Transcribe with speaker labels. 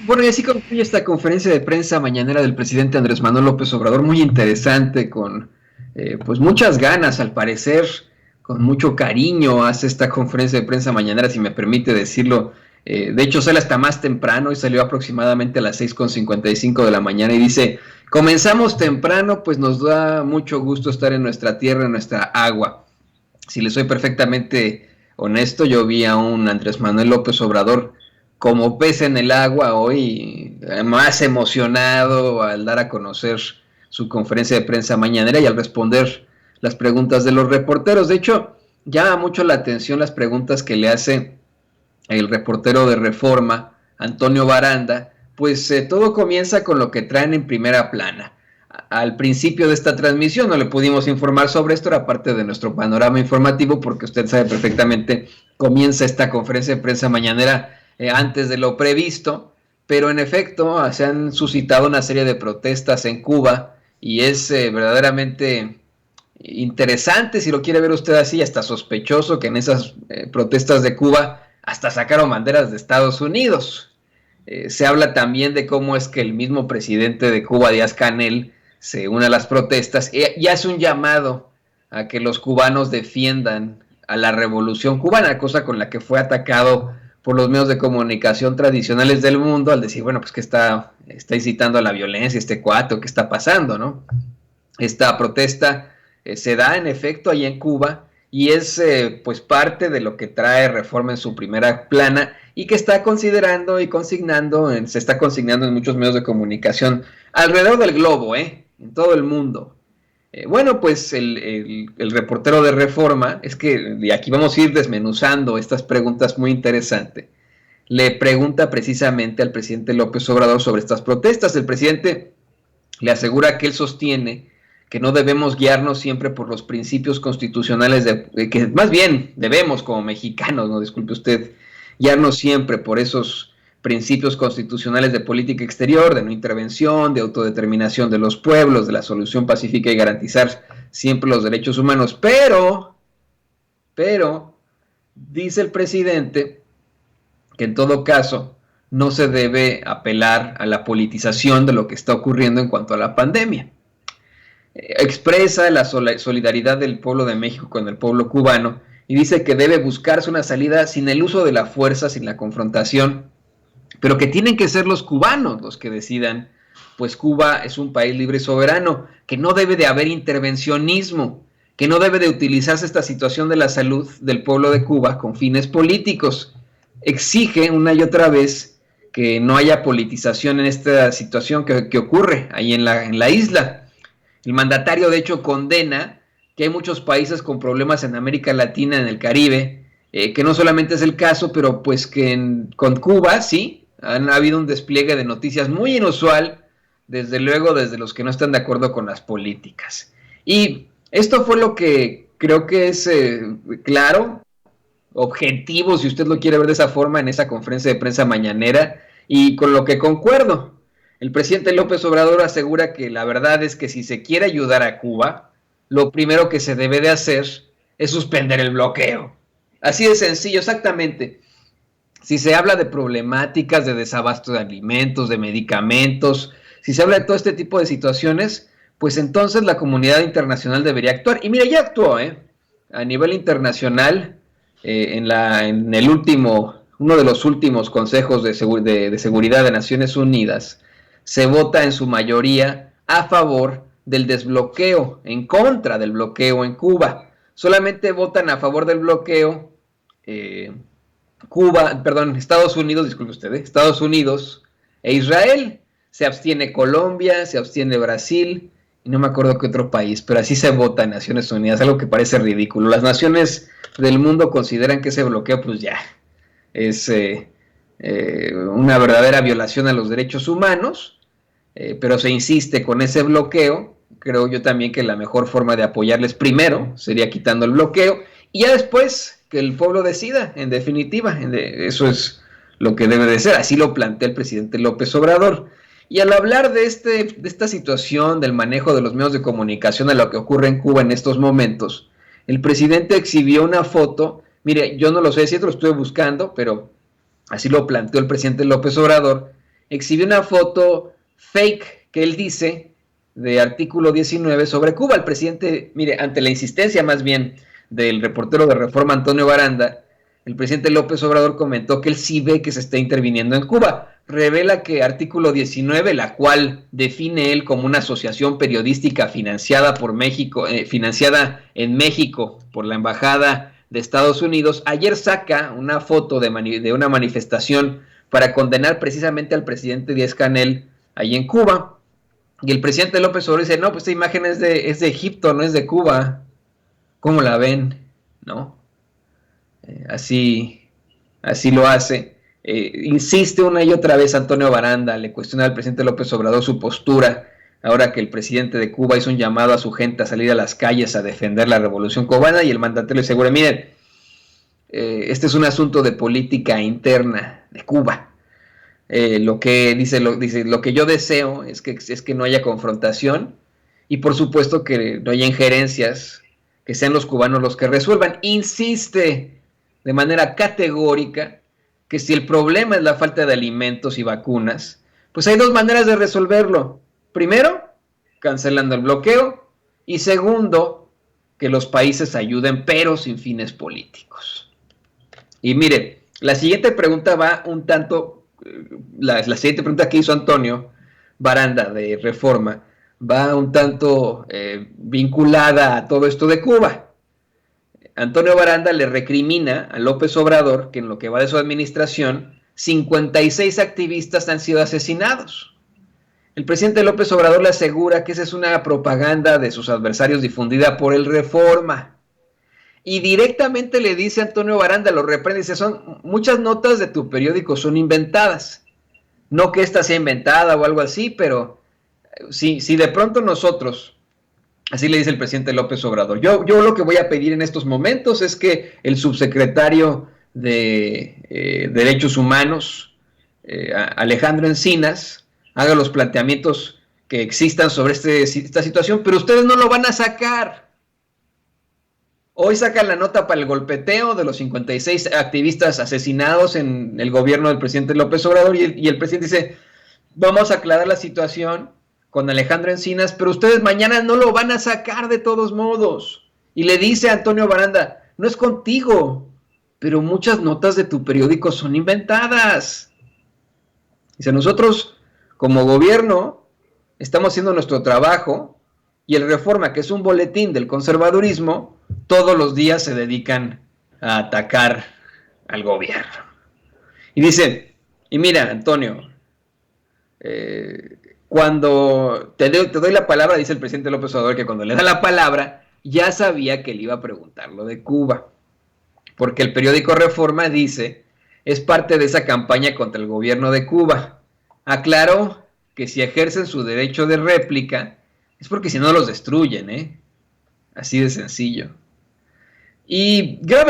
Speaker 1: Bueno, y así concluye esta conferencia de prensa mañanera del presidente Andrés Manuel López Obrador, muy interesante, con pues muchas ganas, al parecer, con mucho cariño hace esta conferencia de prensa mañanera, si me permite decirlo. De hecho, sale hasta más temprano y salió aproximadamente a las 6:55 de la mañana y dice, comenzamos temprano, pues nos da mucho gusto estar en nuestra tierra, en nuestra agua. Si le soy perfectamente honesto, yo vi a un Andrés Manuel López Obrador como pez en el agua hoy, más emocionado al dar a conocer su conferencia de prensa mañanera y al responder las preguntas de los reporteros. De hecho, llama mucho la atención las preguntas que le hace el reportero de Reforma, Antonio Baranda, pues todo comienza con lo que traen en primera plana. Al principio de esta transmisión no le pudimos informar sobre esto, era parte de nuestro panorama informativo, porque usted sabe perfectamente, comienza esta conferencia de prensa mañanera antes de lo previsto, pero en efecto se han suscitado una serie de protestas en Cuba y es verdaderamente interesante, si lo quiere ver usted así, hasta sospechoso que en esas protestas de Cuba hasta sacaron banderas de Estados Unidos. Se habla también de cómo es que el mismo presidente de Cuba, Díaz-Canel, se une a las protestas y hace un llamado a que los cubanos defiendan a la revolución cubana, cosa con la que fue atacado por los medios de comunicación tradicionales del mundo al decir, bueno, pues que está incitando a la violencia este cuate, ¿qué está pasando, no? Esta protesta se da en efecto ahí en Cuba y es pues parte de lo que trae Reforma en su primera plana y que está considerando y consignando, se está consignando en muchos medios de comunicación alrededor del globo, en todo el mundo. Bueno, pues el reportero de Reforma, es que de aquí vamos a ir desmenuzando estas preguntas muy interesantes. Le pregunta precisamente al presidente López Obrador sobre estas protestas. El presidente le asegura que él sostiene que no debemos guiarnos siempre por los principios constitucionales, que más bien debemos como mexicanos, no disculpe usted, guiarnos siempre por esos principios constitucionales de política exterior, de no intervención, de autodeterminación de los pueblos, de la solución pacífica y garantizar siempre los derechos humanos. Pero, dice el presidente que en todo caso no se debe apelar a la politización de lo que está ocurriendo en cuanto a la pandemia. Expresa la solidaridad del pueblo de México con el pueblo cubano y dice que debe buscarse una salida sin el uso de la fuerza, sin la confrontación, pero que tienen que ser los cubanos los que decidan, pues Cuba es un país libre y soberano, que no debe de haber intervencionismo, que no debe de utilizarse esta situación de la salud del pueblo de Cuba con fines políticos. Exige una y otra vez que no haya politización en esta situación que ocurre ahí en la isla. El mandatario, de hecho, condena que hay muchos países con problemas en América Latina, en el Caribe, que no solamente es el caso, pero pues que con Cuba, sí, han habido un despliegue de noticias muy inusual, desde luego desde los que no están de acuerdo con las políticas. Y esto fue lo que creo que es claro, objetivo, si usted lo quiere ver de esa forma, en esa conferencia de prensa mañanera, y con lo que concuerdo. El presidente López Obrador asegura que la verdad es que si se quiere ayudar a Cuba, lo primero que se debe de hacer es suspender el bloqueo. Así de sencillo, exactamente. Si se habla de problemáticas de desabasto de alimentos, de medicamentos, si se habla de todo este tipo de situaciones, pues entonces la comunidad internacional debería actuar. Y mira, ya actuó, a nivel internacional, en el último, uno de los últimos consejos de seguridad de Naciones Unidas, se vota en su mayoría a favor del desbloqueo, en contra del bloqueo en Cuba. Solamente votan a favor del bloqueo Estados Unidos, disculpe usted, Estados Unidos e Israel. Se abstiene Colombia, se abstiene Brasil, y no me acuerdo qué otro país, pero así se vota en Naciones Unidas, algo que parece ridículo. Las naciones del mundo consideran que ese bloqueo, pues ya, es una verdadera violación a los derechos humanos, pero se insiste con ese bloqueo. Creo yo también que la mejor forma de apoyarles primero sería quitando el bloqueo y ya después que el pueblo decida, en definitiva. Eso es lo que debe de ser, así lo plantea el presidente López Obrador. Y al hablar de esta situación, del manejo de los medios de comunicación, de lo que ocurre en Cuba en estos momentos, el presidente exhibió una foto. Mire, yo no lo sé si lo estuve buscando, pero así lo planteó el presidente López Obrador, exhibió una foto fake que él dice de artículo 19 sobre Cuba. El presidente, mire, ante la insistencia más bien del reportero de Reforma Antonio Baranda, el presidente López Obrador comentó que él sí ve que se está interviniendo en Cuba. Revela que artículo 19, la cual define él como una asociación periodística financiada por México, financiada en México por la Embajada de Estados Unidos, ayer saca una foto de una manifestación para condenar precisamente al presidente Díaz-Canel ahí en Cuba. Y el presidente López Obrador dice, no, pues esta imagen es de Egipto, no es de Cuba. ¿Cómo la ven? ¿No? Así, así lo hace. Insiste una y otra vez Antonio Baranda, le cuestiona al presidente López Obrador su postura, ahora que el presidente de Cuba hizo un llamado a su gente a salir a las calles a defender la revolución cubana, y el mandatario le asegura, miren, este es un asunto de política interna de Cuba. Lo que yo deseo es que no haya confrontación y por supuesto que no haya injerencias, que sean los cubanos los que resuelvan. Insiste de manera categórica que si el problema es la falta de alimentos y vacunas, pues hay dos maneras de resolverlo. Primero, cancelando el bloqueo, y segundo, que los países ayuden, pero sin fines políticos. Y mire, la siguiente pregunta va un tanto, la siguiente pregunta que hizo Antonio Baranda de Reforma, va un tanto vinculada a todo esto de Cuba. Antonio Baranda le recrimina a López Obrador que en lo que va de su administración, 56 activistas han sido asesinados. El presidente López Obrador le asegura que esa es una propaganda de sus adversarios difundida por el Reforma. Y directamente le dice a Antonio Baranda, lo reprende, dice, muchas notas de tu periódico son inventadas. No que esta sea inventada o algo así, pero si de pronto nosotros, así le dice el presidente López Obrador, yo lo que voy a pedir en estos momentos es que el subsecretario de Derechos Humanos, Alejandro Encinas, haga los planteamientos que existan sobre esta situación, pero ustedes no lo van a sacar. Hoy sacan la nota para el golpeteo de los 56 activistas asesinados en el gobierno del presidente López Obrador y el presidente dice, vamos a aclarar la situación con Alejandro Encinas, pero ustedes mañana no lo van a sacar de todos modos. Y le dice a Antonio Baranda, no es contigo, pero muchas notas de tu periódico son inventadas. Dice, nosotros como gobierno estamos haciendo nuestro trabajo y el Reforma, que es un boletín del conservadurismo, todos los días se dedican a atacar al gobierno. Y dice, y mira, Antonio, cuando te doy la palabra, dice el presidente López Obrador, que cuando le da la palabra, ya sabía que le iba a preguntar lo de Cuba. Porque el periódico Reforma dice, es parte de esa campaña contra el gobierno de Cuba. Aclaró que si ejercen su derecho de réplica, es porque si no los destruyen, Así de sencillo. Y grave